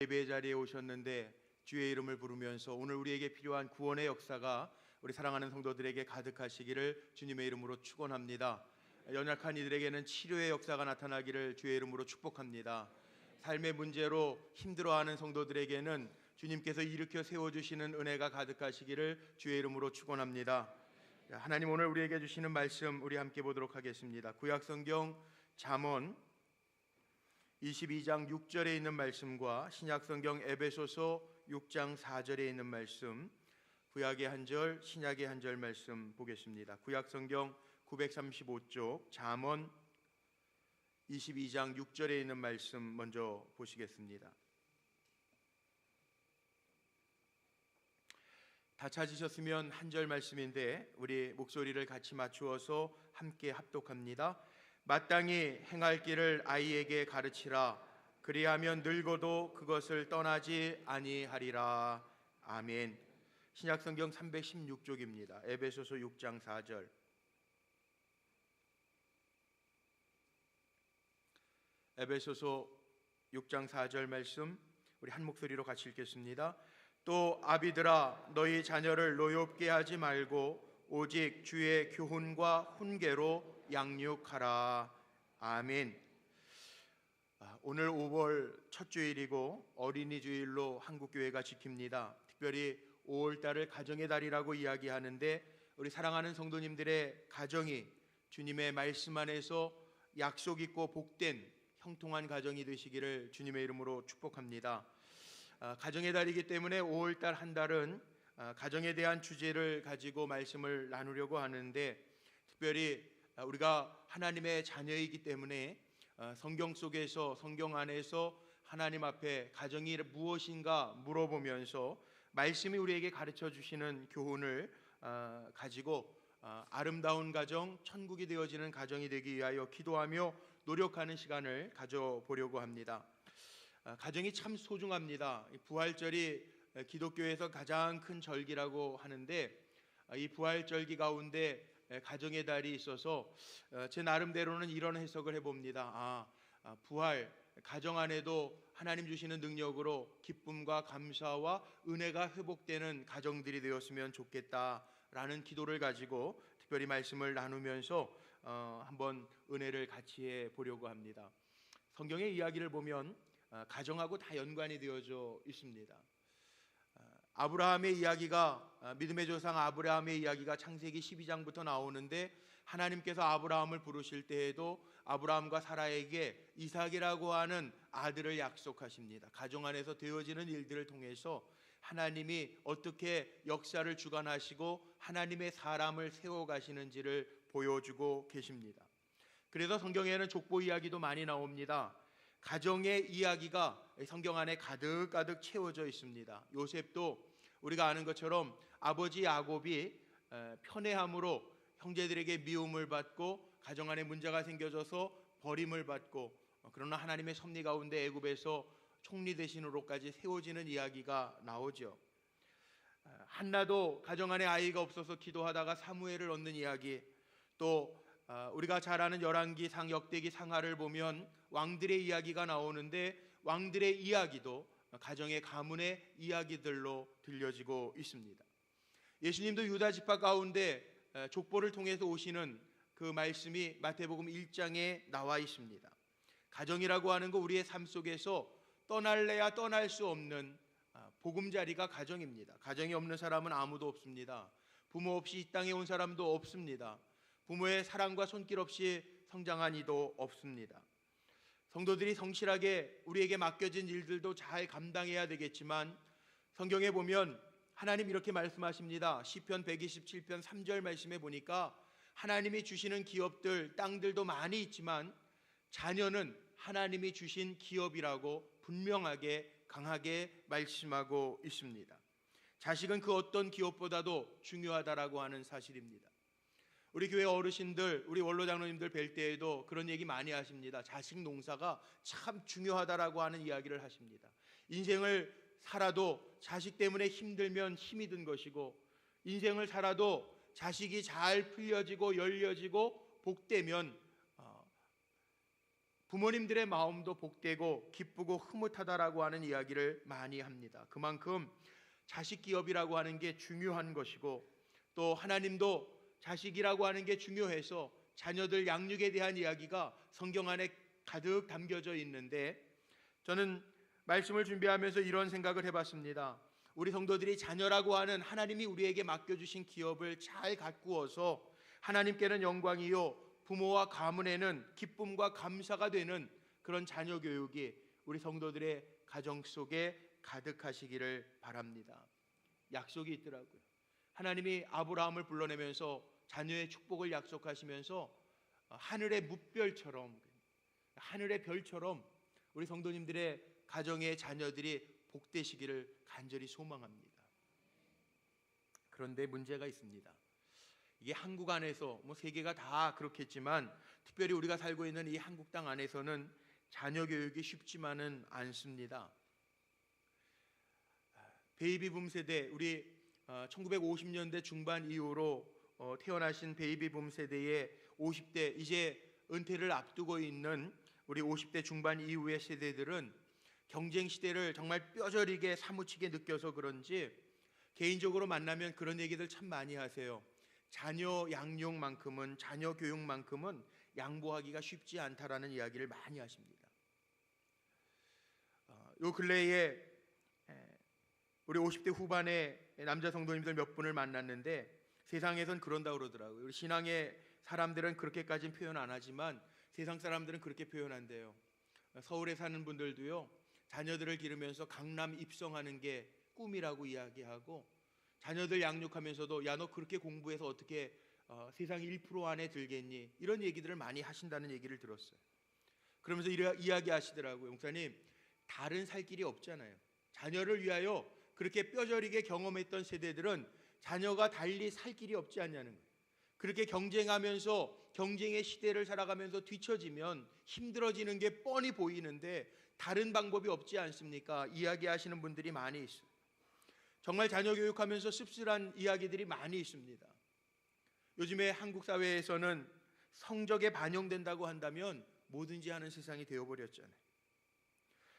예배 자리에 오셨는데 주의 이름을 부르면서 오늘 우리에게 필요한 구원의 역사가 우리 사랑하는 성도들에게 가득하시기를 주님의 이름으로 축원합니다. 연약한 이들에게는 치료의 역사가 나타나기를 주의 이름으로 축복합니다. 삶의 문제로 힘들어하는 성도들에게는 주님께서 일으켜 세워주시는 은혜가 가득하시기를 주의 이름으로 축원합니다. 하나님 오늘 우리에게 주시는 말씀 우리 함께 보도록 하겠습니다. 구약성경 잠언 22장 6절에 있는 말씀과 신약성경 에베소서 6장 4절에 있는 말씀, 구약의 한 절, 신약의 한 절 말씀 보겠습니다. 구약성경 935쪽 잠언 22장 6절에 있는 말씀 먼저 보시겠습니다. 다 찾으셨으면 한 절 말씀인데 우리 목소리를 같이 맞추어서 함께 합독합니다. 마땅히 행할 길을 아이에게 가르치라. 그리하면 늙어도 그것을 떠나지 아니하리라. 아멘. 신약성경 316쪽입니다. 에베소서 6장 4절. 에베소서 6장 4절 말씀 우리 한 목소리로 같이 읽겠습니다. 또 아비들아 너희 자녀를 노엽게 하지 말고 오직 주의 교훈과 훈계로 양육하라. 아멘. 오늘 5월 첫 주일이고 어린이 주일로 한국교회가 지킵니다. 특별히 5월달을 가정의 달이라고 이야기하는데 우리 사랑하는 성도님들의 가정이 주님의 말씀 안에서 약속 있고 복된 형통한 가정이 되시기를 주님의 이름으로 축복합니다. 가정의 달이기 때문에 5월달 한 달은 가정에 대한 주제를 가지고 말씀을 나누려고 하는데 특별히 우리가 하나님의 자녀이기 때문에 성경 속에서 성경 안에서 하나님 앞에 가정이 무엇인가 물어보면서 말씀이 우리에게 가르쳐 주시는 교훈을 가지고 아름다운 가정, 천국이 되어지는 가정이 되기 위하여 기도하며 노력하는 시간을 가져보려고 합니다. 가정이 참 소중합니다. 부활절이 기독교에서 가장 큰 절기라고 하는데 이 부활절기 가운데 가정의 달이 있어서 제 나름대로는 이런 해석을 해봅니다. 부활, 가정 안에도 하나님 주시는 능력으로 기쁨과 감사와 은혜가 회복되는 가정들이 되었으면 좋겠다라는 기도를 가지고 특별히 말씀을 나누면서 한번 은혜를 같이 해보려고 합니다. 성경의 이야기를 보면 가정하고 다 연관이 되어져 있습니다. 아브라함의 이야기가 믿음의 조상 아브라함의 이야기가 창세기 12장부터 나오는데 하나님께서 아브라함을 부르실 때에도 아브라함과 사라에게 이삭이라고 하는 아들을 약속하십니다. 가정 안에서 되어지는 일들을 통해서 하나님이 어떻게 역사를 주관하시고 하나님의 사람을 세워가시는지를 보여주고 계십니다. 그래서 성경에는 족보 이야기도 많이 나옵니다. 가정의 이야기가 성경 안에 가득가득 채워져 있습니다. 요셉도 우리가 아는 것처럼 아버지 야곱이 편애함으로 형제들에게 미움을 받고 가정 안에 문제가 생겨져서 버림을 받고 그러나 하나님의 섭리 가운데 애굽에서 총리 대신으로까지 세워지는 이야기가 나오죠. 한나도 가정 안에 아이가 없어서 기도하다가 사무엘을 얻는 이야기, 또 우리가 잘 아는 열왕기 상 역대기 상하를 보면 왕들의 이야기가 나오는데 왕들의 이야기도 가정의 가문의 이야기들로 들려지고 있습니다. 예수님도 유다 지파 가운데 족보를 통해서 오시는 그 말씀이 마태복음 1장에 나와 있습니다. 가정이라고 하는 거 우리의 삶 속에서 떠날래야 떠날 수 없는 보금자리가 가정입니다. 가정이 없는 사람은 아무도 없습니다. 부모 없이 이 땅에 온 사람도 없습니다. 부모의 사랑과 손길 없이 성장한 이도 없습니다. 성도들이 성실하게 우리에게 맡겨진 일들도 잘 감당해야 되겠지만 성경에 보면 하나님 이렇게 말씀하십니다. 시편 127편 3절 말씀에 보니까 하나님이 주시는 기업들, 땅들도 많이 있지만 자녀는 하나님이 주신 기업이라고 분명하게 강하게 말씀하고 있습니다. 자식은 그 어떤 기업보다도 중요하다라고 하는 사실입니다. 우리 교회 어르신들, 우리 원로 장로님들 뵐 때에도 그런 얘기 많이 하십니다. 자식 농사가 참 중요하다라고 하는 이야기를 하십니다. 인생을 살아도 자식 때문에 힘들면 힘이 든 것이고 인생을 살아도 자식이 잘 풀려지고 열려지고 복되면 부모님들의 마음도 복되고 기쁘고 흐뭇하다라고 하는 이야기를 많이 합니다. 그만큼 자식 기업이라고 하는 게 중요한 것이고, 또 하나님도 자식이라고 하는 게 중요해서 자녀들 양육에 대한 이야기가 성경 안에 가득 담겨져 있는데, 저는 말씀을 준비하면서 이런 생각을 해봤습니다. 우리 성도들이 자녀라고 하는 하나님이 우리에게 맡겨주신 기업을 잘 가꾸어서 하나님께는 영광이요 부모와 가문에는 기쁨과 감사가 되는 그런 자녀 교육이 우리 성도들의 가정 속에 가득하시기를 바랍니다. 약속이 있더라고요. 하나님이 아브라함을 불러내면서 자녀의 축복을 약속하시면서 하늘의 뭇별처럼, 하늘의 별처럼 우리 성도님들의 가정의 자녀들이 복되시기를 간절히 소망합니다. 그런데 문제가 있습니다. 이게 한국 안에서 세계가 다 그렇겠지만 특별히 우리가 살고 있는 이 한국 땅 안에서는 자녀 교육이 쉽지만은 않습니다. 베이비붐 세대, 우리 1950년대 중반 이후로 태어나신 베이비붐 세대의 50대, 이제 은퇴를 앞두고 있는 우리 50대 중반 이후의 세대들은 경쟁 시대를 정말 뼈저리게 사무치게 느껴서 그런지 개인적으로 만나면 그런 얘기들 참 많이 하세요. 자녀 양육만큼은, 자녀 교육만큼은 양보하기가 쉽지 않다라는 이야기를 많이 하십니다. 요 근래에 우리 50대 후반의 남자 성도님들 몇 분을 만났는데 세상에선 그런다 그러더라고요. 우리 신앙의 사람들은 그렇게까지는 표현 안 하지만 세상 사람들은 그렇게 표현한대요. 서울에 사는 분들도요, 자녀들을 기르면서 강남 입성하는 게 꿈이라고 이야기하고, 자녀들 양육하면서도 야, 너 그렇게 공부해서 어떻게 세상 1% 안에 들겠니? 이런 얘기들을 많이 하신다는 얘기를 들었어요. 그러면서 이야기하시더라고요. 목사님, 다른 살 길이 없잖아요. 자녀를 위하여 그렇게 뼈저리게 경험했던 세대들은 자녀가 달리 살 길이 없지 않냐는 거예요. 그렇게 경쟁하면서 경쟁의 시대를 살아가면서 뒤처지면 힘들어지는 게 뻔히 보이는데 다른 방법이 없지 않습니까? 이야기하시는 분들이 많이 있어요. 정말 자녀 교육하면서 씁쓸한 이야기들이 많이 있습니다. 요즘에 한국 사회에서는 성적에 반영된다고 한다면 뭐든지 하는 세상이 되어버렸잖아요.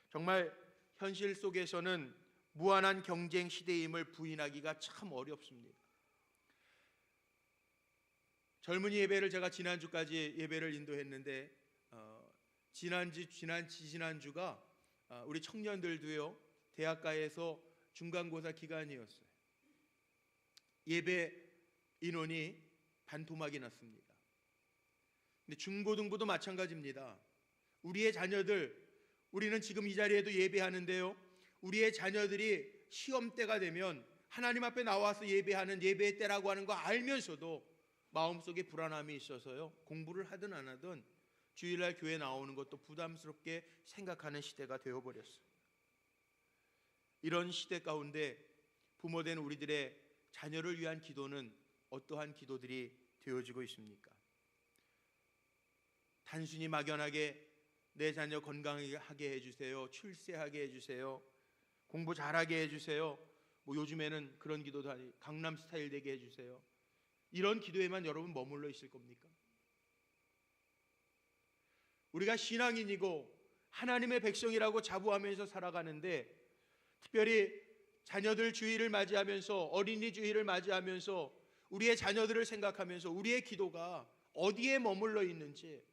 정말 현실 속에서는 무한한 경쟁 시대임을 부인하기가 참 어렵습니다. 젊은이 예배를 제가 지난주까지 예배를 인도했는데 지난주가 우리 청년들도요, 대학가에서 중간고사 기간이었어요. 예배 인원이 반토막이 났습니다. 근데 중고등부도 마찬가지입니다. 우리의 자녀들, 우리는 지금 이 자리에도 예배하는데요, 우리의 자녀들이 시험 때가 되면 하나님 앞에 나와서 예배하는 예배의 때라고 하는 거 알면서도 마음속에 불안함이 있어서요, 공부를 하든 안 하든 주일날 교회 나오는 것도 부담스럽게 생각하는 시대가 되어버렸어요. 이런 시대 가운데 부모된 우리들의 자녀를 위한 기도는 어떠한 기도들이 되어지고 있습니까? 단순히 막연하게 내 자녀 건강하게 해주세요, 출세하게 해주세요, 공부 잘하게 해주세요, 요즘에는 그런 기도도 아니 강남 스타일 되게 해주세요, 이런 기도에만 여러분 머물러 있을 겁니까? 우리가 신앙인이고 하나님의 백성이라고 자부하면서 살아가는데, 특별히 자녀들 주일을 맞이하면서, 어린이 주일을 맞이하면서 우리의 자녀들을 생각하면서 우리의 기도가 어디에 머물러 있는지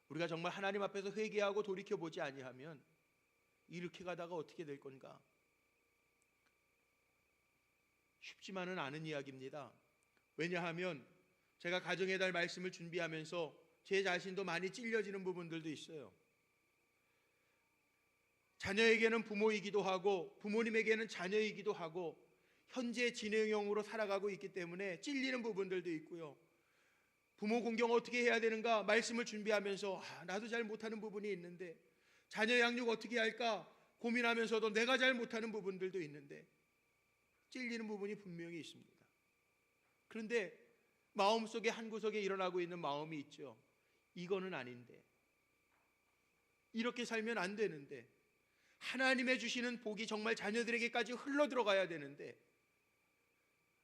우리가 정말 하나님 앞에서 회개하고 돌이켜보지 아니하면 이렇게 가다가 어떻게 될 건가? 쉽지만은 않은 이야기입니다. 왜냐하면 제가 가정의 달 말씀을 준비하면서 제 자신도 많이 찔려지는 부분들도 있어요. 자녀에게는 부모이기도 하고 부모님에게는 자녀이기도 하고 현재 진행형으로 살아가고 있기 때문에 찔리는 부분들도 있고요. 부모 공경 어떻게 해야 되는가 말씀을 준비하면서 나도 잘 못하는 부분이 있는데, 자녀 양육 어떻게 할까 고민하면서도 내가 잘 못하는 부분들도 있는데 찔리는 부분이 분명히 있습니다. 그런데 마음속에 한 구석에 일어나고 있는 마음이 있죠. 이거는 아닌데, 이렇게 살면 안 되는데, 하나님의 주시는 복이 정말 자녀들에게까지 흘러들어가야 되는데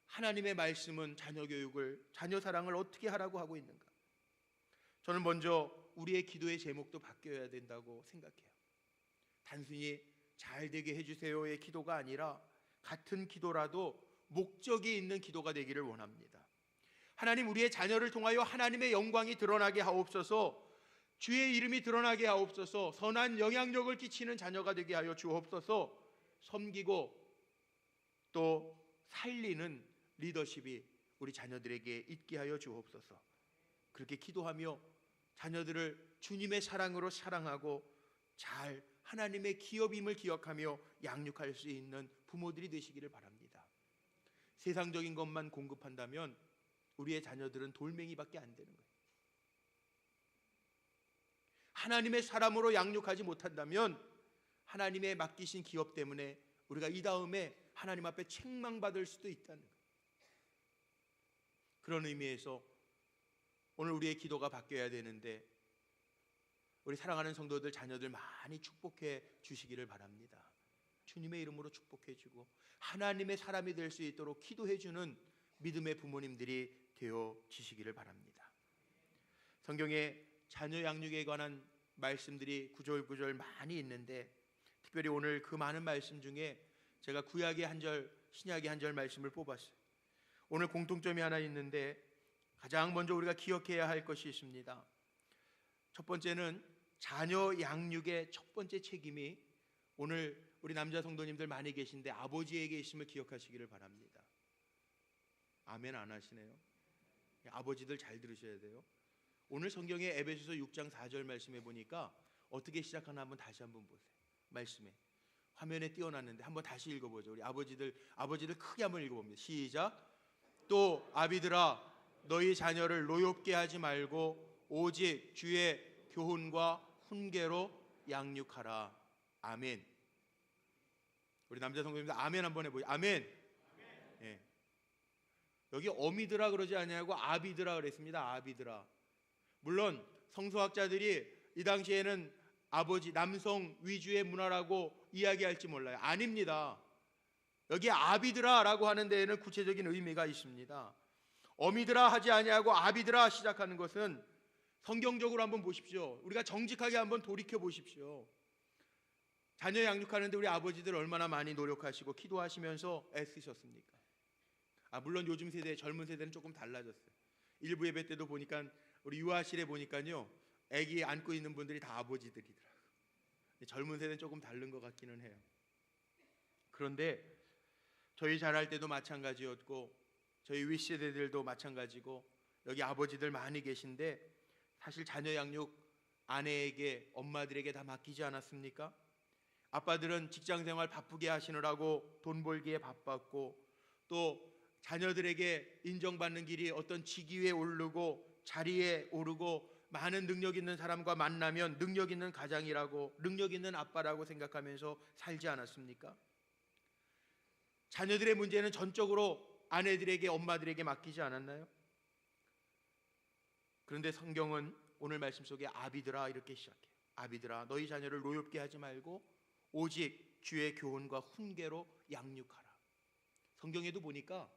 하나님의 말씀은 자녀 교육을, 자녀 사랑을 어떻게 하라고 하고 있는가? 저는 먼저 우리의 기도의 제목도 바뀌어야 된다고 생각해요. 단순히 잘 되게 해주세요의 기도가 아니라 같은 기도라도 목적이 있는 기도가 되기를 원합니다. 하나님, 우리의 자녀를 통하여 하나님의 영광이 드러나게 하옵소서. 주의 이름이 드러나게 하옵소서. 선한 영향력을 끼치는 자녀가 되게 하여 주옵소서. 섬기고 또 살리는 리더십이 우리 자녀들에게 있게 하여 주옵소서. 그렇게 기도하며 자녀들을 주님의 사랑으로 사랑하고 잘 하나님의 기업임을 기억하며 양육할 수 있는 부모들이 되시기를 바랍니다. 세상적인 것만 공급한다면 우리의 자녀들은 돌멩이밖에 안 되는 거예요. 하나님의 사람으로 양육하지 못한다면 하나님의 맡기신 기업 때문에 우리가 이 다음에 하나님 앞에 책망받을 수도 있다는 거예요. 그런 의미에서 오늘 우리의 기도가 바뀌어야 되는데, 우리 사랑하는 성도들 자녀들 많이 축복해 주시기를 바랍니다. 주님의 이름으로 축복해 주고 하나님의 사람이 될 수 있도록 기도해 주는 믿음의 부모님들이 되어 지시기를 바랍니다. 성경에 자녀 양육에 관한 말씀들이 구절구절 많이 있는데, 특별히 오늘 그 많은 말씀 중에 제가 구약의 한 절, 신약의 한 절 말씀을 뽑았어요. 오늘 공통점이 하나 있는데 가장 먼저 우리가 기억해야 할 것이 있습니다. 첫 번째는 자녀 양육의 첫 번째 책임이 오늘 우리 남자 성도님들 많이 계신데 아버지에게 있음을 기억하시기를 바랍니다. 아멘 안 하시네요. 아버지들 잘 들으셔야 돼요. 오늘 성경의 에베소서 6장 4절 말씀해 보니까 어떻게 시작하나 한번 다시 한번 보세요. 말씀에 화면에 띄워놨는데 한번 다시 읽어보죠. 우리 아버지들 크게 한번 읽어봅니다. 시작. 또 아비들아, 너희 자녀를 노엽게 하지 말고 오직 주의 교훈과 훈계로 양육하라. 아멘. 우리 남자 성도님들 아멘 한번 해보죠. 아멘. 예. 여기 어미들아 그러지 아니하고 아비들아 그랬습니다. 아비들아. 물론 성서학자들이 이 당시에는 아버지 남성 위주의 문화라고 이야기할지 몰라요. 아닙니다. 여기 아비들아라고 하는 데에는 구체적인 의미가 있습니다. 어미들아 하지 아니하고 아비들아 시작하는 것은 성경적으로 한번 보십시오. 우리가 정직하게 한번 돌이켜 보십시오. 자녀 양육하는데 우리 아버지들 얼마나 많이 노력하시고 기도하시면서 애쓰셨습니까? 물론 요즘 세대, 젊은 세대는 조금 달라졌어요. 일부 예배 때도 보니까 우리 유아실에 보니까요, 아기 안고 있는 분들이 다 아버지들이더라고요. 젊은 세대는 조금 다른 것 같기는 해요. 그런데 저희 자랄 때도 마찬가지였고 저희 윗세대들도 마찬가지고 여기 아버지들 많이 계신데 사실 자녀 양육 아내에게, 엄마들에게 다 맡기지 않았습니까? 아빠들은 직장생활 바쁘게 하시느라고 돈 벌기에 바빴고 또 자녀들에게 인정받는 길이 어떤 직위에 오르고 자리에 오르고 많은 능력 있는 사람과 만나면 능력 있는 가장이라고, 능력 있는 아빠라고 생각하면서 살지 않았습니까? 자녀들의 문제는 전적으로 아내들에게, 엄마들에게 맡기지 않았나요? 그런데 성경은 오늘 말씀 속에 아비들아 이렇게 시작해요. 아비들아, 너희 자녀를 노엽게 하지 말고 오직 주의 교훈과 훈계로 양육하라. 성경에도 보니까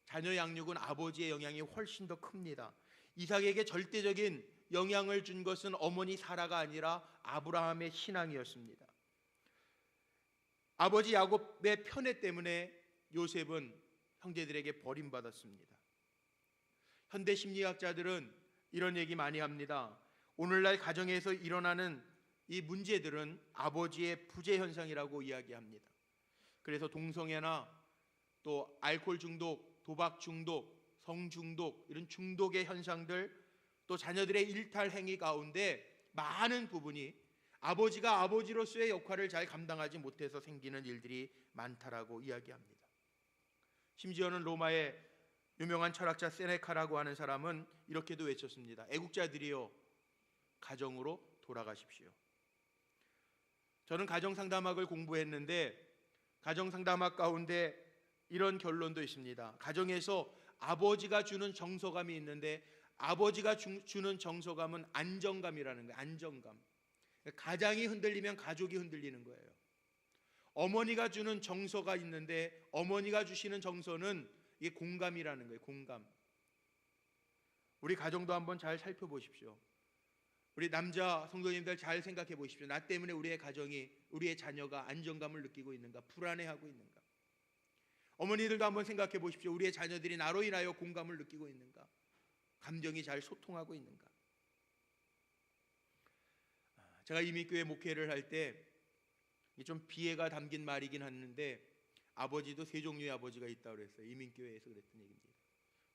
자녀 양육은 아버지의 영향이 훨씬 더 큽니다. 이삭에게 절대적인 영향을 준 것은 어머니 사라가 아니라 아브라함의 신앙이었습니다. 아버지 야곱의 편애 때문에 요셉은 형제들에게 버림받았습니다. 현대 심리학자들은 이런 얘기 많이 합니다. 오늘날 가정에서 일어나는 이 문제들은 아버지의 부재 현상이라고 이야기합니다. 그래서 동성애나 또 알코올 중독, 도박 중독, 성 중독, 이런 중독의 현상들, 또 자녀들의 일탈 행위 가운데 많은 부분이 아버지가 아버지로서의 역할을 잘 감당하지 못해서 생기는 일들이 많다라고 이야기합니다. 심지어는 로마의 유명한 철학자 세네카라고 하는 사람은 이렇게도 외쳤습니다. 애국자들이여, 가정으로 돌아가십시오. 저는 가정상담학을 공부했는데 가정상담학 가운데 이런 결론도 있습니다. 가정에서 아버지가 주는 정서감이 있는데 아버지가 주는 정서감은 안정감이라는 거예요. 안정감. 가장이 흔들리면 가족이 흔들리는 거예요. 어머니가 주는 정서가 있는데 어머니가 주시는 정서는 이게 공감이라는 거예요. 공감. 우리 가정도 한번 잘 살펴보십시오. 우리 남자 성도님들 잘 생각해 보십시오. 나 때문에 우리의 가정이, 우리의 자녀가 안정감을 느끼고 있는가, 불안해하고 있는가? 어머니들도 한번 생각해 보십시오. 우리의 자녀들이 나로 인하여 공감을 느끼고 있는가, 감정이 잘 소통하고 있는가? 제가 이민교회 목회를 할 때 좀 비애가 담긴 말이긴 했는데, 아버지도 세 종류의 아버지가 있다고 그랬어요. 이민교회에서 그랬던 얘기입니다.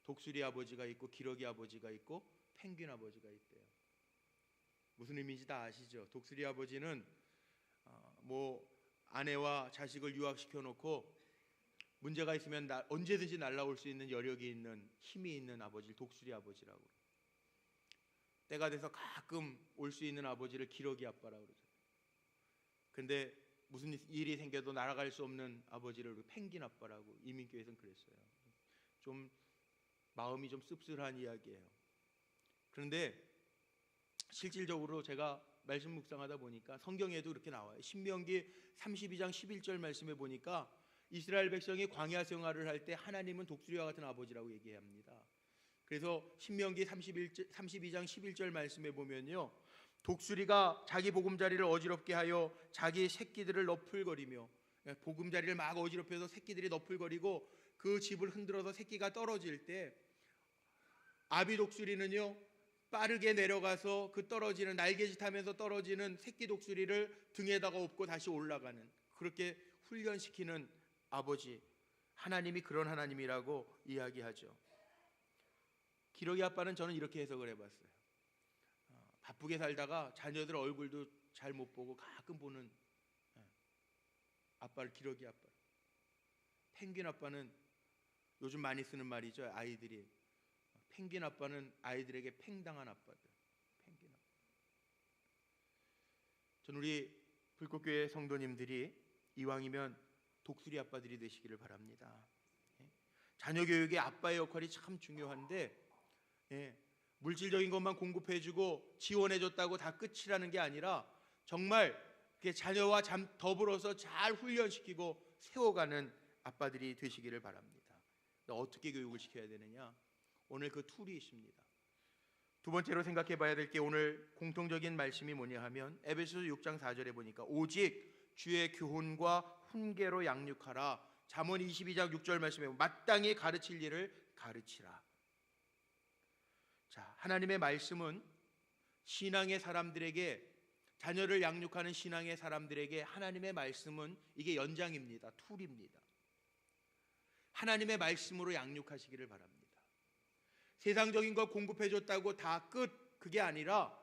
독수리 아버지가 있고, 기러기 아버지가 있고, 펭귄 아버지가 있대요. 무슨 의미인지 다 아시죠? 독수리 아버지는 아내와 자식을 유학시켜 놓고 문제가 있으면 언제든지 날아올 수 있는 여력이 있는, 힘이 있는 아버지를 독수리 아버지라고, 때가 돼서 가끔 올 수 있는 아버지를 기러기 아빠라고 그러죠. 근데 무슨 일이 생겨도 날아갈 수 없는 아버지를 펭귄 아빠라고 이민교회에서는 그랬어요. 좀 마음이 좀 씁쓸한 이야기예요. 그런데 실질적으로 제가 말씀 묵상하다 보니까 성경에도 그렇게 나와요. 신명기 32장 11절 말씀에 보니까 이스라엘 백성이 광야 생활을 할 때 하나님은 독수리와 같은 아버지라고 얘기합니다. 그래서 신명기 32장 11절 말씀에 보면요, 독수리가 자기 보금자리를 어지럽게 하여 자기 새끼들을 너풀거리며, 보금자리를 막 어지럽혀서 새끼들이 너풀거리고 그 집을 흔들어서 새끼가 떨어질 때 아비 독수리는요 빠르게 내려가서 그 떨어지는, 날개짓하면서 떨어지는 새끼 독수리를 등에다가 업고 다시 올라가는, 그렇게 훈련시키는 아버지, 하나님이 그런 하나님이라고 이야기하죠. 기러기 아빠는 저는 이렇게 해석을 해봤어요. 바쁘게 살다가 자녀들 얼굴도 잘 못 보고 가끔 보는 아빠를 기러기 아빠. 펭귄 아빠는 요즘 많이 쓰는 말이죠. 아이들이, 펭귄 아빠는 아이들에게 팽당한 아빠들. 펭귄 아빠. 전 우리 불꽃교회 성도님들이 이왕이면 독수리 아빠들이 되시기를 바랍니다. 자녀 교육에 아빠의 역할이 참 중요한데, 물질적인 것만 공급해주고 지원해줬다고 다 끝이라는 게 아니라 정말 자녀와 더불어서 잘 훈련시키고 세워가는 아빠들이 되시기를 바랍니다. 어떻게 교육을 시켜야 되느냐? 오늘 그 툴이 있습니다. 두 번째로 생각해 봐야 될 게, 오늘 공통적인 말씀이 뭐냐 하면 에베소서 6장 4절에 보니까 오직 주의 교훈과 훈계로 양육하라. 잠언 22장 6절 말씀에 마땅히 가르칠 일을 가르치라. 자, 하나님의 말씀은 신앙의 사람들에게, 자녀를 양육하는 신앙의 사람들에게 하나님의 말씀은 이게 연장입니다. 툴입니다. 하나님의 말씀으로 양육하시기를 바랍니다. 세상적인 거 공급해줬다고 다 끝, 그게 아니라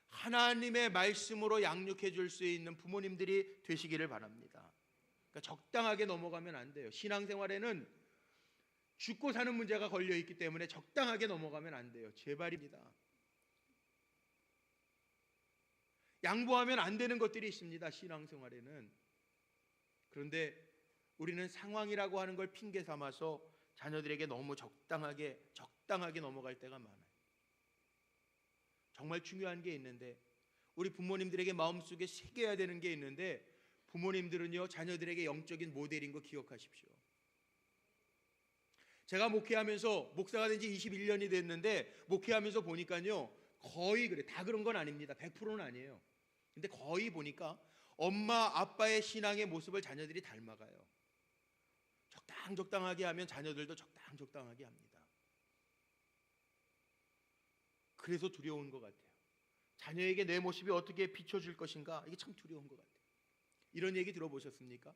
하나님의 말씀으로 양육해 줄 수 있는 부모님들이 되시기를 바랍니다. 그러니까 적당하게 넘어가면 안 돼요. 신앙생활에는 죽고 사는 문제가 걸려 있기 때문에 적당하게 넘어가면 안 돼요. 제발입니다. 양보하면 안 되는 것들이 있습니다. 신앙생활에는. 그런데 우리는 상황이라고 하는 걸 핑계 삼아서 자녀들에게 너무 적당하게 넘어갈 때가 많아요. 정말 중요한 게 있는데, 우리 부모님들에게 마음속에 새겨야 되는 게 있는데, 부모님들은요 자녀들에게 영적인 모델인 거 기억하십시오. 제가 목회하면서, 목사가 된 지 21년이 됐는데 목회하면서 보니까요, 거의 그래, 다 그런 건 아닙니다. 100%는 아니에요. 근데 거의 보니까 엄마 아빠의 신앙의 모습을 자녀들이 닮아가요. 적당하게 하면 자녀들도 적당하게 합니다. 그래서 두려운 것 같아요. 자녀에게 내 모습이 어떻게 비춰줄 것인가, 이게 참 두려운 것 같아요. 이런 얘기 들어보셨습니까?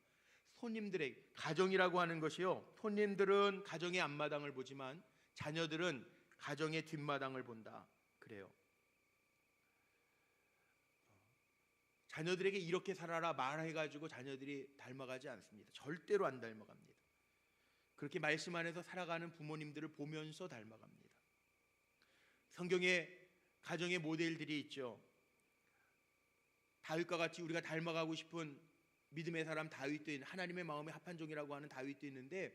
손님들의 가정이라고 하는 것이요, 손님들은 가정의 앞마당을 보지만 자녀들은 가정의 뒷마당을 본다, 그래요. 자녀들에게 이렇게 살아라 말해가지고 자녀들이 닮아가지 않습니다. 절대로 안 닮아갑니다. 그렇게 말씀 안에서 살아가는 부모님들을 보면서 닮아갑니다. 성경에 가정의 모델들이 있죠. 다윗과 같이 우리가 닮아가고 싶은 믿음의 사람 다윗도 있는, 하나님의 마음에 합한 종이라고 하는 다윗도 있는데,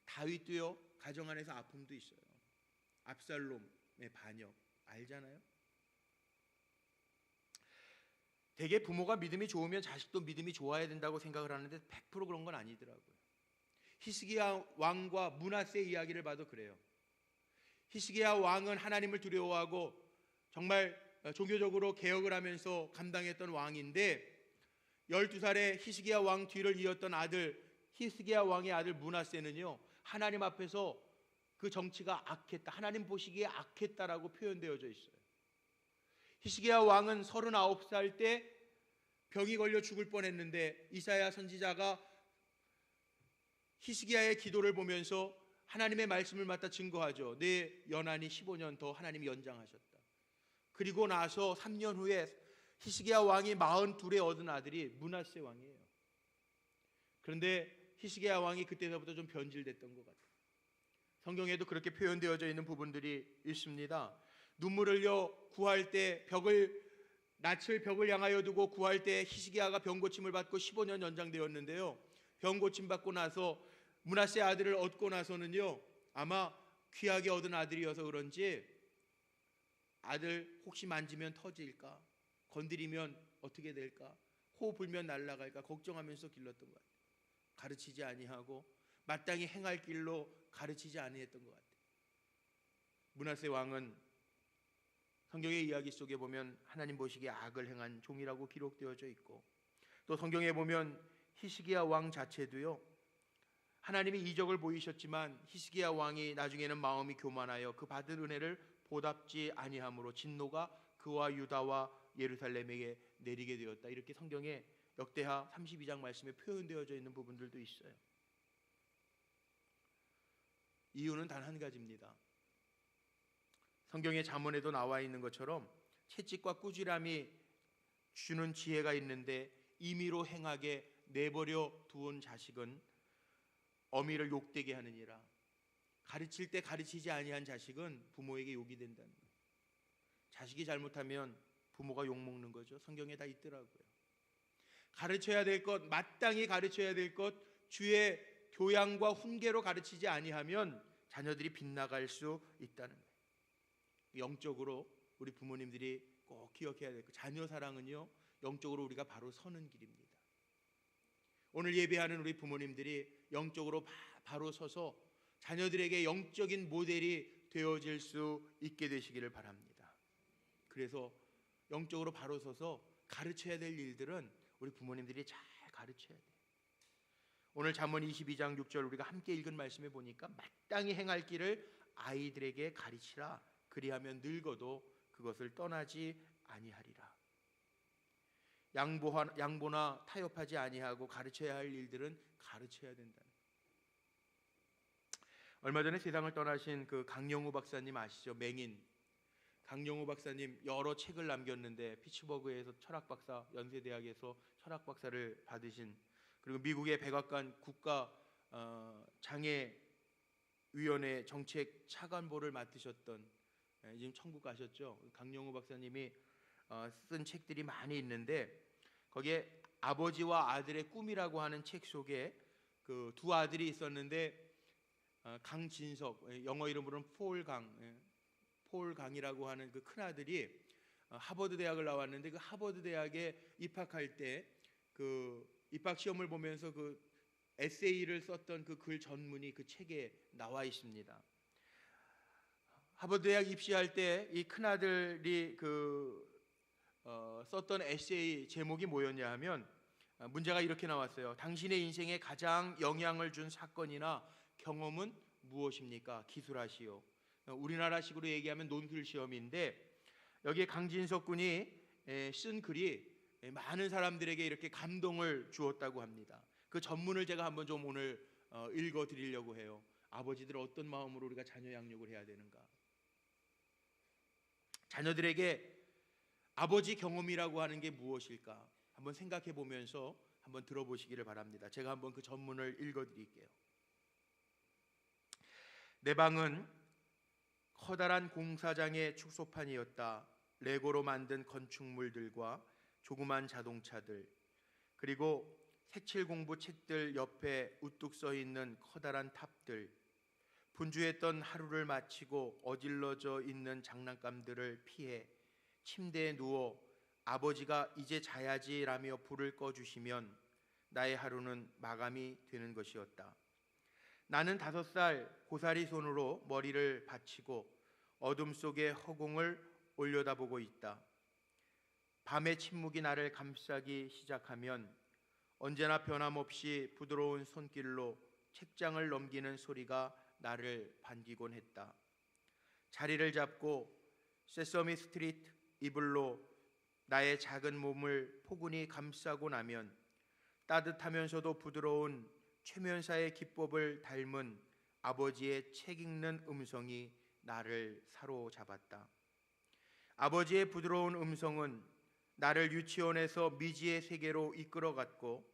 다윗도요 가정 안에서 아픔도 있어요. 압살롬의 반역 알잖아요. 대개 부모가 믿음이 좋으면 자식도 믿음이 좋아야 된다고 생각을 하는데 100% 그런 건 아니더라고요. 히스기야 왕과 므낫세 이야기를 봐도 그래요. 히스기야 왕은 하나님을 두려워하고 정말 종교적으로 개혁을 하면서 감당했던 왕인데 12살에 히스기야 왕 뒤를 이었던 아들 히스기야 왕의 아들 므낫세는요 하나님 앞에서 그 정치가 악했다, 하나님 보시기에 악했다라고 표현되어져 있어요. 히스기야 왕은 39살 때 병이 걸려 죽을 뻔했는데 이사야 선지자가 히스기야의 기도를 보면서 하나님의 말씀을 맡아 증거하죠. 내 연한이 15년 더 하나님이 연장하셨다. 그리고 나서 3년 후에 히스기야 왕이 42에 얻은 아들이 므낫세 왕이에요. 그런데 히스기야 왕이 그때서부터 좀 변질됐던 것 같아요. 성경에도 그렇게 표현되어져 있는 부분들이 있습니다. 눈물 흘려 구할 때 낯을 벽을 향하여 두고 구할 때 히스기야가 병고침을 받고 15년 연장되었는데요. 병고침 받고 나서 므낫세 아들을 얻고 나서는요 아마 귀하게 얻은 아들이어서 그런지 아들 혹시 만지면 터질까, 건드리면 어떻게 될까, 호 불면 날아갈까 걱정하면서 길렀던 것 같아요. 가르치지 아니하고 마땅히 행할 길로 가르치지 아니했던 것 같아요. 므낫세 왕은 성경의 이야기 속에 보면 하나님 보시기에 악을 행한 종이라고 기록되어져 있고, 또 성경에 보면 히스기야 왕 자체도요 하나님이 이적을 보이셨지만 히스기야 왕이 나중에는 마음이 교만하여 그 받은 은혜를 보답지 아니함으로 진노가 그와 유다와 예루살렘에게 내리게 되었다. 이렇게 성경에 역대하 32장 말씀에 표현되어져 있는 부분들도 있어요. 이유는 단 한 가지입니다. 성경의 잠언에도 나와 있는 것처럼 채찍과 꾸지람이 주는 지혜가 있는데 임의로 행하게 내버려 두은 자식은 어미를 욕되게 하느니라. 가르칠 때 가르치지 아니한 자식은 부모에게 욕이 된다는 거예요. 자식이 잘못하면 부모가 욕먹는 거죠. 성경에 다 있더라고요. 가르쳐야 될 것, 마땅히 가르쳐야 될 것, 주의 교양과 훈계로 가르치지 아니하면 자녀들이 빗나갈 수 있다는 거예요. 영적으로 우리 부모님들이 꼭 기억해야 될 것, 자녀 사랑은요 영적으로 우리가 바로 서는 길입니다. 오늘 예배하는 우리 부모님들이 영적으로 바로 서서 자녀들에게 영적인 모델이 되어질 수 있게 되시기를 바랍니다. 그래서 영적으로 바로 서서 가르쳐야 될 일들은 우리 부모님들이 잘 가르쳐야 돼요. 오늘 잠언 22장 6절 우리가 함께 읽은 말씀에 보니까 마땅히 행할 길을 아이들에게 가르치라. 그리하면 늙어도 그것을 떠나지 아니하리라. 양보나 타협하지 아니하고 가르쳐야 할 일들은 가르쳐야 된다. 얼마 전에 세상을 떠나신 그 강영우 박사님 아시죠? 맹인 강영우 박사님 여러 책을 남겼는데 피츠버그에서 철학박사, 연세대학에서 철학박사를 받으신, 그리고 미국의 백악관 국가 장애위원회 정책 차관보를 맡으셨던, 지금 천국 가셨죠? 강영우 박사님이 쓴 책들이 많이 있는데 거기에 아버지와 아들의 꿈이라고 하는 책 속에 그 두 아들이 있었는데 강진석, 영어 이름으로는 폴 강이라고 하는 그 큰 아들이 하버드 대학을 나왔는데 그 하버드 대학에 입학할 때 그 입학 시험을 보면서 그 에세이를 썼던 그 글 전문이 그 책에 나와 있습니다. 하버드 대학 입시할 때 이 큰 아들이 썼던 에세이 제목이 뭐였냐 하면 문제가 이렇게 나왔어요. 당신의 인생에 가장 영향을 준 사건이나 경험은 무엇입니까? 기술하시오. 우리나라식으로 얘기하면 논술 시험인데 여기에 강진석 군이 쓴 글이 많은 사람들에게 이렇게 감동을 주었다고 합니다. 그 전문을 제가 한번 좀 오늘 읽어 드리려고 해요. 아버지들 어떤 마음으로 우리가 자녀 양육을 해야 되는가? 자녀들에게 아버지 경험이라고 하는 게 무엇일까? 한번 생각해 보면서 한번 들어보시기를 바랍니다. 제가 한번 그 전문을 읽어 드릴게요. 내 방은 커다란 공사장의 축소판이었다. 레고로 만든 건축물들과 조그만 자동차들, 그리고 색칠 공부 책들 옆에 우뚝 서 있는 커다란 탑들, 분주했던 하루를 마치고 어질러져 있는 장난감들을 피해 침대에 누워 아버지가 이제 자야지라며 불을 꺼주시면 나의 하루는 마감이 되는 것이었다. 나는 5살 고사리 손으로 머리를 받치고 어둠 속의 허공을 올려다보고 있다. 밤의 침묵이 나를 감싸기 시작하면 언제나 변함없이 부드러운 손길로 책장을 넘기는 소리가 나를 반기곤 했다. 자리를 잡고 세서미 스트리트 이불로 나의 작은 몸을 포근히 감싸고 나면 따뜻하면서도 부드러운 최면사의 기법을 닮은 아버지의 책 읽는 음성이 나를 사로잡았다. 아버지의 부드러운 음성은 나를 유치원에서 미지의 세계로 이끌어갔고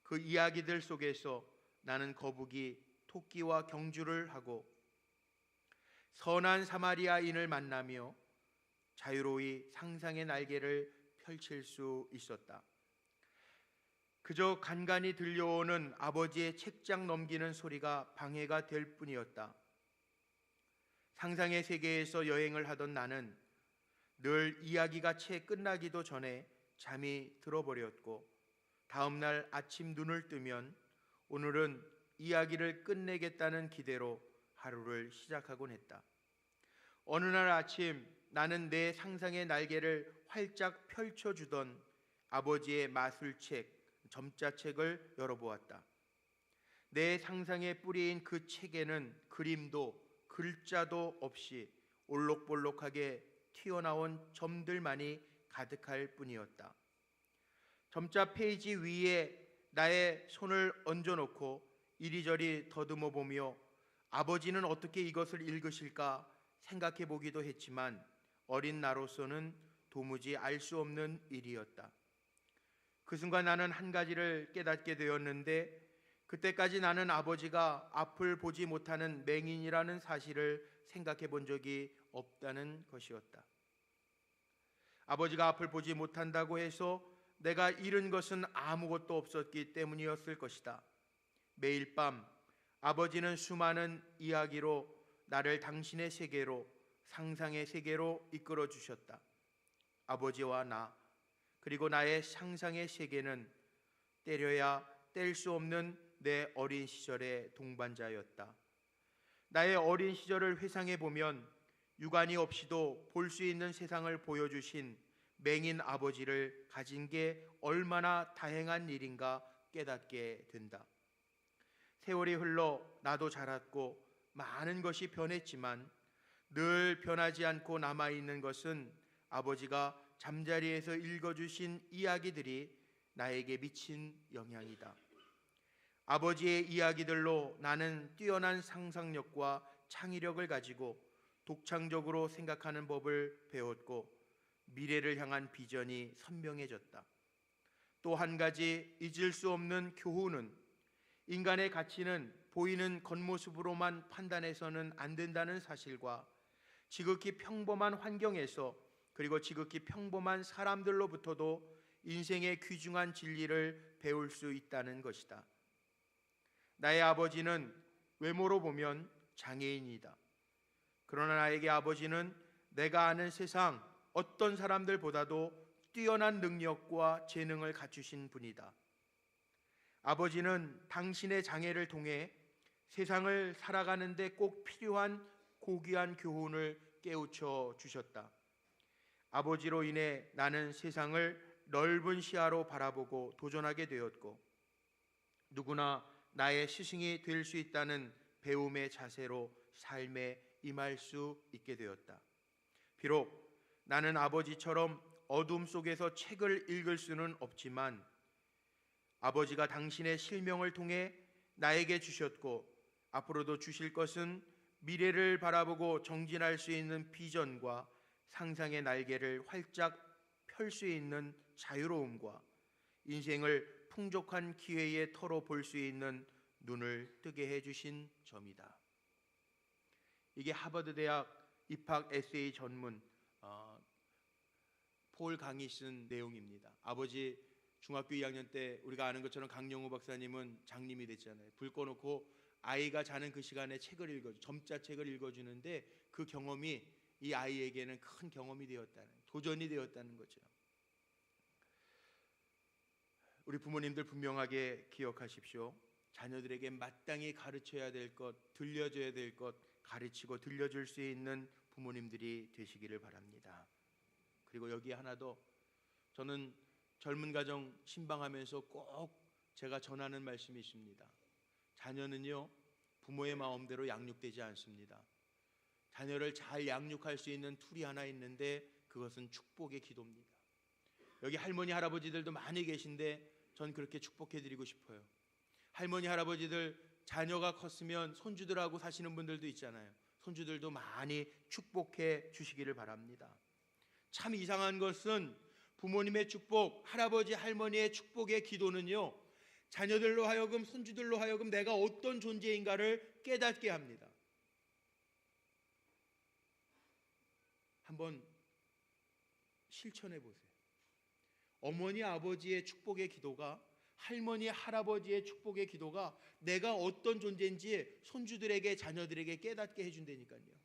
그 이야기들 속에서 나는 거북이, 토끼와 경주를 하고 선한 사마리아인을 만나며 자유로이 상상의 날개를 펼칠 수 있었다. 그저 간간히 들려오는 아버지의 책장 넘기는 소리가 방해가 될 뿐이었다. 상상의 세계에서 여행을 하던 나는 늘 이야기가 채 끝나기도 전에 잠이 들어버렸고 다음 날 아침 눈을 뜨면 오늘은 이야기를 끝내겠다는 기대로 하루를 시작하곤 했다. 어느 날 아침 나는 내 상상의 날개를 활짝 펼쳐주던 아버지의 마술책, 점자책을 열어보았다. 내 상상의 뿌리인 그 책에는 그림도 글자도 없이 올록볼록하게 튀어나온 점들만이 가득할 뿐이었다. 점자 페이지 위에 나의 손을 얹어놓고 이리저리 더듬어 보며 아버지는 어떻게 이것을 읽으실까 생각해 보기도 했지만 어린 나로서는 도무지 알 수 없는 일이었다. 그 순간 나는 한 가지를 깨닫게 되었는데 그때까지 나는 아버지가 앞을 보지 못하는 맹인이라는 사실을 생각해 본 적이 없다는 것이었다. 아버지가 앞을 보지 못한다고 해서 내가 잃은 것은 아무것도 없었기 때문이었을 것이다. 매일 밤 아버지는 수많은 이야기로 나를 당신의 세계로, 상상의 세계로 이끌어 주셨다. 아버지와 나, 그리고 나의 상상의 세계는 때려야 뗄 수 없는 내 어린 시절의 동반자였다. 나의 어린 시절을 회상해 보면 유관이 없이도 볼 수 있는 세상을 보여주신 맹인 아버지를 가진 게 얼마나 다행한 일인가 깨닫게 된다. 세월이 흘러 나도 자랐고 많은 것이 변했지만 늘 변하지 않고 남아있는 것은 아버지가 잠자리에서 읽어주신 이야기들이 나에게 미친 영향이다. 아버지의 이야기들로 나는 뛰어난 상상력과 창의력을 가지고 독창적으로 생각하는 법을 배웠고 미래를 향한 비전이 선명해졌다. 또 한 가지 잊을 수 없는 교훈은 인간의 가치는 보이는 겉모습으로만 판단해서는 안 된다는 사실과 지극히 평범한 환경에서 그리고 지극히 평범한 사람들로부터도 인생의 귀중한 진리를 배울 수 있다는 것이다. 나의 아버지는 외모로 보면 장애인이다. 그러나 나에게 아버지는 내가 아는 세상 어떤 사람들보다도 뛰어난 능력과 재능을 갖추신 분이다. 아버지는 당신의 장애를 통해 세상을 살아가는 데 꼭 필요한 고귀한 교훈을 깨우쳐 주셨다. 아버지로 인해 나는 세상을 넓은 시야로 바라보고 도전하게 되었고 누구나 나의 스승이 될 수 있다는 배움의 자세로 삶에 임할 수 있게 되었다. 비록 나는 아버지처럼 어둠 속에서 책을 읽을 수는 없지만 아버지가 당신의 실명을 통해 나에게 주셨고 앞으로도 주실 것은 미래를 바라보고 정진할 수 있는 비전과 상상의 날개를 활짝 펼 수 있는 자유로움과 인생을 풍족한 기회의 터로 볼 수 있는 눈을 뜨게 해주신 점이다. 이게 하버드 대학 입학 에세이 전문 폴 강이 쓴 내용입니다. 아버지 중학교 2학년 때 우리가 아는 것처럼 강영우 박사님은 장님이 됐잖아요. 불 꺼놓고 아이가 자는 그 시간에 책을 읽어주, 점자책을 읽어주는데 그 경험이 이 아이에게는 큰 경험이 되었다는, 도전이 되었다는 거죠. 우리 부모님들 분명하게 기억하십시오. 자녀들에게 마땅히 가르쳐야 될 것, 들려줘야 될 것 가르치고 들려줄 수 있는 부모님들이 되시기를 바랍니다. 그리고 여기 하나 더, 저는 젊은 가정 신방하면서 꼭 제가 전하는 말씀이 있습니다. 자녀는요, 부모의 마음대로 양육되지 않습니다. 자녀를 잘 양육할 수 있는 툴이 하나 있는데 그것은 축복의 기도입니다. 여기 할머니 할아버지들도 많이 계신데 전 그렇게 축복해 드리고 싶어요. 할머니 할아버지들 자녀가 컸으면 손주들하고 사시는 분들도 있잖아요. 손주들도 많이 축복해 주시기를 바랍니다. 참 이상한 것은 부모님의 축복, 할아버지 할머니의 축복의 기도는요, 자녀들로 하여금 손주들로 하여금 내가 어떤 존재인가를 깨닫게 합니다. 한번 실천해 보세요. 어머니 아버지의 축복의 기도가, 할머니 할아버지의 축복의 기도가 내가 어떤 존재인지 손주들에게 자녀들에게 깨닫게 해준다니까요.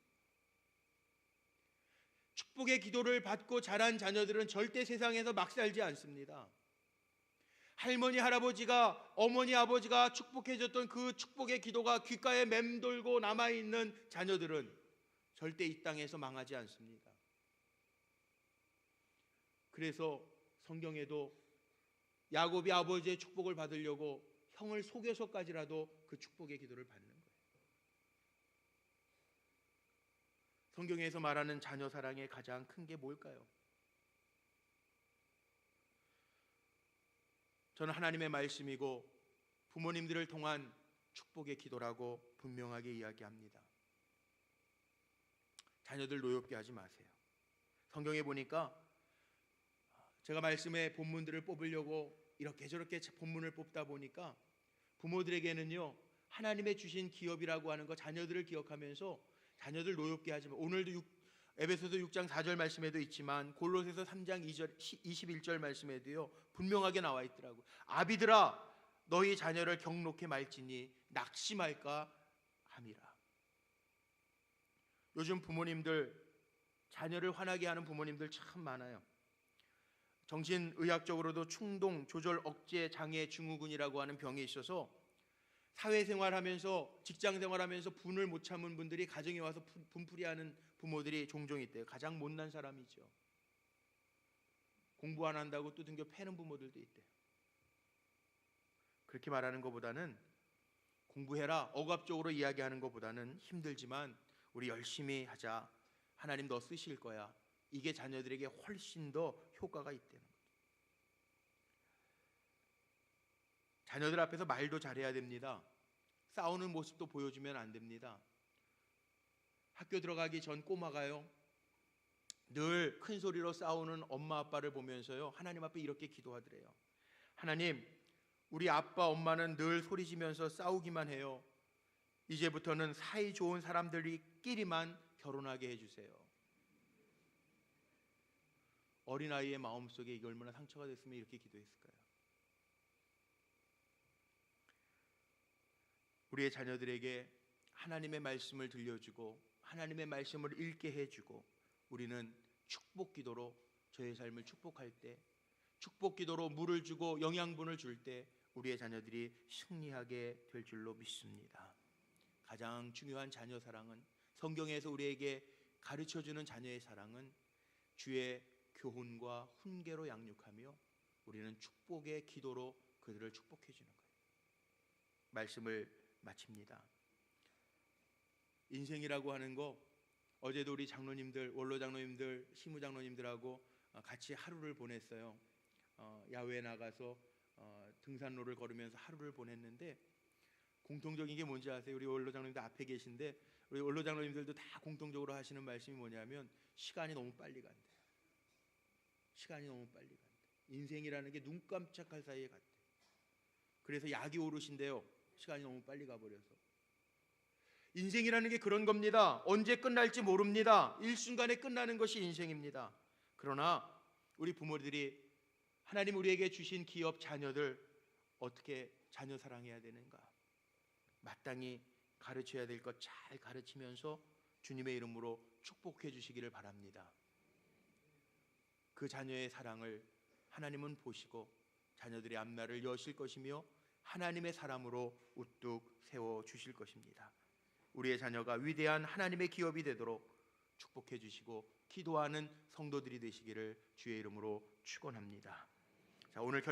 축복의 기도를 받고 자란 자녀들은 절대 세상에서 막 살지 않습니다. 할머니 할아버지가, 어머니 아버지가 축복해줬던 그 축복의 기도가 귓가에 맴돌고 남아있는 자녀들은 절대 이 땅에서 망하지 않습니다. 그래서 성경에도 야곱이 아버지의 축복을 받으려고 형을 속여서까지라도 그 축복의 기도를 받는 거예요. 성경에서 말하는 자녀 사랑의 가장 큰 게 뭘까요? 저는 하나님의 말씀이고 부모님들을 통한 축복의 기도라고 분명하게 이야기합니다. 자녀들 노엽게 하지 마세요. 성경에 보니까 제가 말씀의 본문들을 뽑으려고 이렇게 저렇게 본문을 뽑다 보니까 부모들에게는요, 하나님의 주신 기업이라고 하는 거, 자녀들을 기억하면서 자녀들 노엽게 하지 마. 오늘도 에베소서 6장 4절 말씀에도 있지만 골로새서 3장 2절 21절 말씀에도요 분명하게 나와 있더라고. 아비들아 너희 자녀를 경록히 말지니 낙심할까 함이라. 요즘 부모님들 자녀를 화나게 하는 부모님들 참 많아요. 정신의학적으로도 충동 조절 억제 장애 증후군이라고 하는 병이 있어서 사회생활하면서 직장생활하면서 분을 못 참은 분들이 가정에 와서 분풀이하는 부모들이 종종 있대요. 가장 못난 사람이죠. 공부 안 한다고 두들겨 패는 부모들도 있대요. 그렇게 말하는 것보다는, 공부해라 억압적으로 이야기하는 것보다는 힘들지만 우리 열심히 하자, 하나님 너 쓰실 거야, 이게 자녀들에게 훨씬 더 효과가 있다는 거죠. 자녀들 앞에서 말도 잘해야 됩니다. 싸우는 모습도 보여주면 안 됩니다. 학교 들어가기 전 꼬마가요, 늘 큰 소리로 싸우는 엄마 아빠를 보면서요 하나님 앞에 이렇게 기도하더래요. 하나님, 우리 아빠 엄마는 늘 소리지면서 싸우기만 해요. 이제부터는 사이 좋은 사람들끼리만 결혼하게 해주세요. 어린아이의 마음속에 이게 얼마나 상처가 됐으면 이렇게 기도했을까요? 우리의 자녀들에게 하나님의 말씀을 들려주고 하나님의 말씀을 읽게 해주고, 우리는 축복 기도로 저의 삶을 축복할 때, 축복 기도로 물을 주고 영양분을 줄 때 우리의 자녀들이 승리하게 될 줄로 믿습니다. 가장 중요한 자녀 사랑은, 성경에서 우리에게 가르쳐주는 자녀의 사랑은 주의 교훈과 훈계로 양육하며 우리는 축복의 기도로 그들을 축복해 주는 거예요. 말씀을 마칩니다. 인생이라고 하는 거, 어제도 우리 장로님들, 원로 장로님들, 시무 장로님들하고 같이 하루를 보냈어요. 야외에 나가서 등산로를 걸으면서 하루를 보냈는데, 공통적인 게 뭔지 아세요? 우리 원로 장로님들 앞에 계신데, 우리 원로 장로님들도 다 공통적으로 하시는 말씀이 뭐냐면 시간이 너무 빨리 간대요. 시간이 너무 빨리 간대. 인생이라는 게 눈 깜짝할 사이에 갔대. 그래서 약이 오르신대요. 시간이 너무 빨리 가버려서. 인생이라는 게 그런 겁니다. 언제 끝날지 모릅니다. 일순간에 끝나는 것이 인생입니다. 그러나 우리 부모들이 하나님 우리에게 주신 기업 자녀들 어떻게 자녀 사랑해야 되는가, 마땅히 가르쳐야 될 것 잘 가르치면서 주님의 이름으로 축복해 주시기를 바랍니다. 그 자녀의 사랑을 하나님은 보시고 자녀들의 앞날을 여실 것이며 하나님의 사람으로 우뚝 세워 주실 것입니다. 우리의 자녀가 위대한 하나님의 기업이 되도록 축복해 주시고 기도하는 성도들이 되시기를 주의 이름으로 축원합니다. 자, 오늘